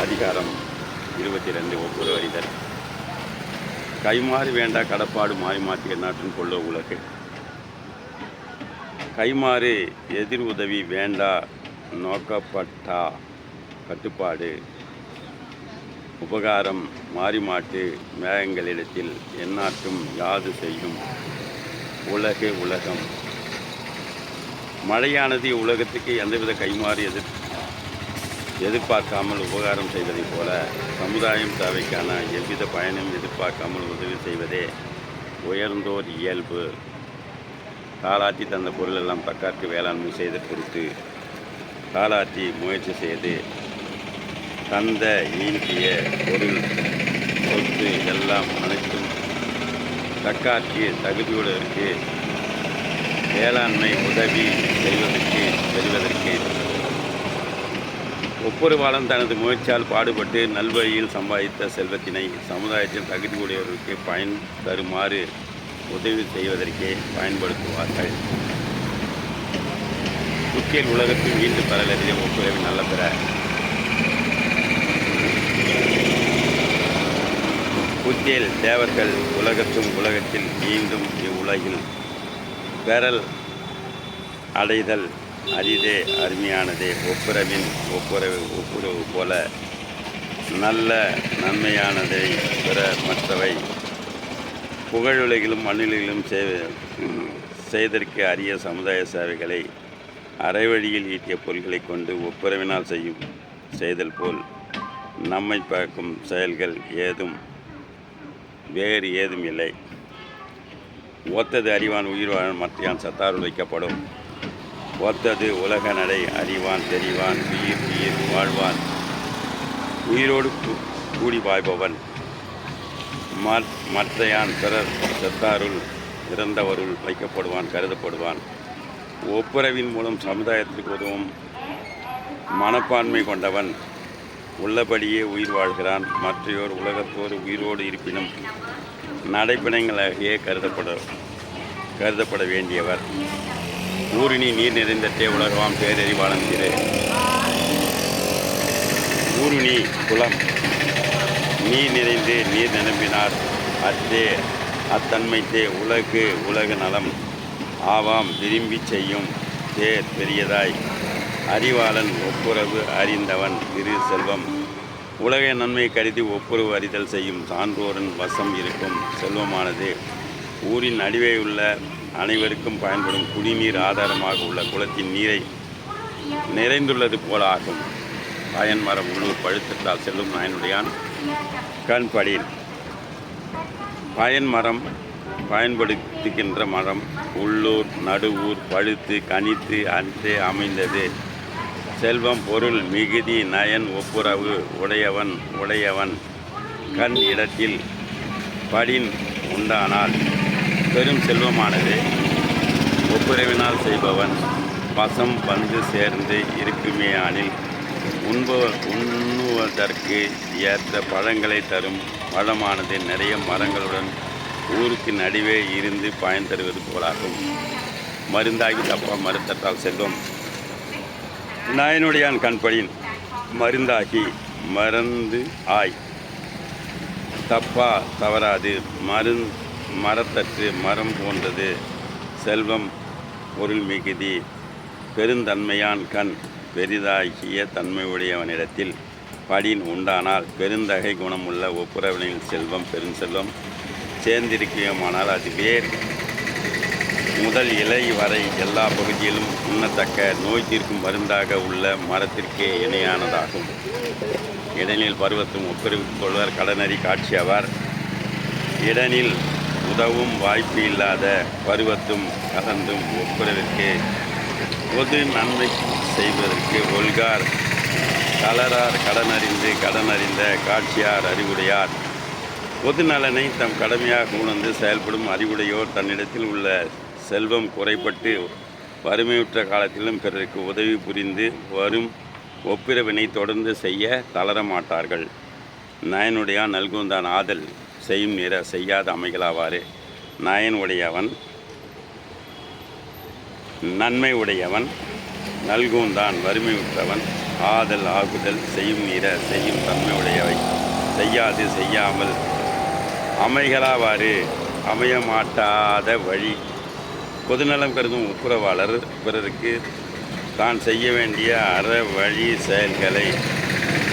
அதிகாரம் 22 ஒப்புரவு அறிதல். கைமாறு வேண்டா கடப்பாடு மாறி மாற்றி நாட்டின் கொள்ள உலகு. கைமாறு எதிர் உதவி வேண்டா நோக்கப்பட்டா கட்டுப்பாடு உபகாரம் மாறிமாட்டு மேகங்களிடத்தில் எந்நாட்டும் யாது செய்யும் உலகு உலகம். மழையானது உலகத்துக்கு எந்தவித கைமாறு எதிர்பார்க்காமல் உபகாரம் செய்வதைப் போல சமுதாயம் தேவைக்கான எவ்வித பயனும் எதிர்பார்க்காமல் உதவி செய்வதே உயர்ந்தோர் இயல்பு. காலாற்றி தந்த பொருளெல்லாம் தக்காற்று வேளாண்மை செய்த பொருட்டு காலாற்றி முயற்சி செய்து தந்த ஈட்டிய பொருள் சொத்து எல்லாம் அனைத்தும் தக்காற்றி தகுதியுள்ளதற்கு வேளாண்மை உதவி பெறுவதற்கு ஒப்புரவாளன் தனது முயற்சியால் பாடுபட்டு நல்வழியில் சம்பாதித்த செல்வத்தினை சமுதாயத்தில் தகுதியுடையவர்களுக்கு பயன் தருமாறு உதவி செய்வதற்கே பயன்படுத்துவார்கள். துக்கில் உலகத்தில் மீண்டும் பரலறிய ஒப்புரவு நல்ல பெற புத்தியில் தேவர்கள் உலகத்தில் மீண்டும் இவ்வுலகில் பெறல் அடைதல் அரிதே அருமையானதே. ஒப்புரவு போல நல்ல நன்மையானதை பெற மற்றவை புகழுலகிலும் மண்ணுலகிலும் செய்தற்கு அரிய சமுதாய சேவைகளை அரைவழியில் ஈட்டிய பொருள்களை கொண்டு ஒப்புரவினால் செய்தல் போல் நம்மை பார்க்கும் செயல்கள் வேறு ஏதும் இல்லை. ஒத்தது அறிவான் உயிர் வாழ மற்றையான் சத்தாருள் வைக்கப்படும். ஒத்தது உலக நடை அறிவான் தெரிவான் உயிர் வாழ்வான் உயிரோடு கூடி வாய்ப்பவன் மற்றையான் பிறர் சத்தாருள் இறந்தவருள் வைக்கப்படுவான் கருதப்படுவான். ஒப்புரவின் மூலம் சமுதாயத்திற்கு உதவும் மனப்பான்மை கொண்டவன் உள்ளபடியே உயிர் வாழ்கிறான். மற்றையோர் உலகத்தோர் உயிரோடு இருப்பினும் நடைப்பிணங்களாகியே கருதப்பட வேண்டியவர். ஊருணி நீர் நிறைந்தற்றே உலகவாம் பேரறிவாளன் திரு. ஊருணி குளம் நீர் நிறைந்து நீர் நிரம்பினார் அத்தே அத்தன்மைத்தே உலகு நலம் ஆவாம் விரும்பி செய்யும் தேர் பெரியதாய் அறிவாளன் ஒப்புரவு அறிந்தவன் திரு செல்வம். உலக நன்மை கருதி ஒப்புரவு அறிதல் செய்யும் சான்றோரின் வசம் இருக்கும் செல்வமானது ஊரின் நடுவே உள்ள அனைவருக்கும் பயன்படும் குடிநீர் ஆதாரமாக உள்ள குளத்தின் நீரை நிறைந்துள்ளது போல ஆகும். பயன் மரம் உள்ளூர் பழுத்திட்டால் செல்லும் நாயனுடையான் கண்படில். பயன் மரம் பயன்படுத்துகின்ற மரம் உள்ளூர் நடுவூர் பழுத்து கனித்து அன்றே அமைந்தது. செல்வம் பொருள் மிகுதி நயன் ஒப்புரவு உடையவன் கண் இடத்தில் படின் உண்டானால் பெரும் செல்வமானது ஒப்புரவினால் செய்பவன் வசம் வந்து சேர்ந்து இருக்குமேயானில் உண்ணுவதற்கு ஏற்ற பழங்களை தரும் பழமானது நிறைய மரங்களுடன் ஊருக்கு நடுவே இருந்து பயன் தருவது போலாகும். மருந்தாகி தப்பா மறுத்தட்டால் செல்வம் நாயனுடையான் கண்படின் மருந்தாகி மறந்து தப்பா தவறாது மரத்தற்று மரம் போன்றது செல்வம் பொருள் மிகுதி பெருந்தன்மையான் கண் பெரிதாகிய தன்மையுடையவனிடத்தில் படின் உண்டானால் பெருந்தகை குணமுள்ள ஒப்புரவனில் செல்வம் பெருஞ்செல்வம் சேர்ந்திருக்குமானால் அது வேர் முதல் இலை வரை எல்லா பகுதியிலும் உண்ணத்தக்க நோய் தீர்க்கும் மருந்தாக உள்ள மரத்திற்கே இணையானதாகும். இடனில் பருவத்தும் ஒப்புரவிக் கொள்வர் கடனறி காட்சியவர். இடனில் உதவும் வாய்ப்பு இல்லாத பருவத்தும் கலந்தும் ஒப்புரவிற்கு பொது நன்மை செய்வதற்கு ஒல்கார் கலரார் கடனறிந்த காட்சியார் அறிவுடையார். பொது நலனை தம் கடமையாக உணர்ந்து செயல்படும் அறிவுடையோர் தன்னிடத்தில் உள்ள செல்வம் குறைபட்டு வறுமையுற்ற காலத்திலும் பிறருக்கு உதவி புரிந்து வரும் ஒப்புரவினை தொடர்ந்து செய்ய தளரமாட்டார்கள். நயனுடையான் நல்குந்தான் ஆதல் செய்யும் நிற செய்யாத அமைகளாவாறு. நயன் உடையவன் நன்மை உடையவன் நல்குந்தான் வறுமையுற்றவன் ஆதல் ஆகுதல் செய்யும் மீற செய்யும் தன்மை உடையவை செய்யாது செய்யாமல் அமைகளாவாறு அமைய மாட்டாத வழி. பொதுநலம் கருதும் ஒப்புரவாளர் பிறருக்கு தான் செய்ய வேண்டிய அற வழி செயல்களை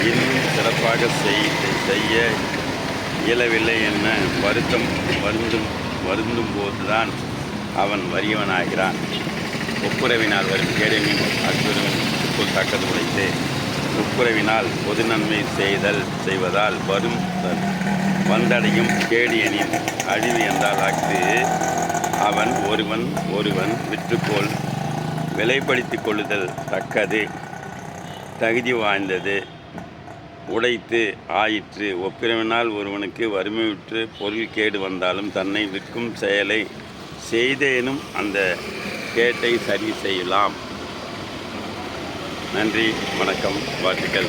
இன்னும் சிறப்பாக செய்ய இயலவில்லை என்ன வருந்தும் போதுதான் அவன் வறியவனாகிறான். ஒப்புரவினால் வரும் கேடெனின் அற்புதம் தக்கது உடைத்து ஒப்புரவினால் பொது நன்மை செய்வதால் வரும் வந்தடையும் கேடு எனின் அழிவு என்றால் அவன் ஒருவன் விற்றுக்கோள் விலைப்படுத்திக் கொள்ளுதல் தக்கது தகுதி வாய்ந்தது உடைத்து ஆயிற்று. ஒப்புரவினால் ஒருவனுக்கு வறுமையுற்று பொருள் கேடு வந்தாலும் தன்னை விற்கும் செயலை செய்தேனும் அந்த கேட்டை சரி செய்யலாம். நன்றி, வணக்கம், வாழ்த்துக்கள்.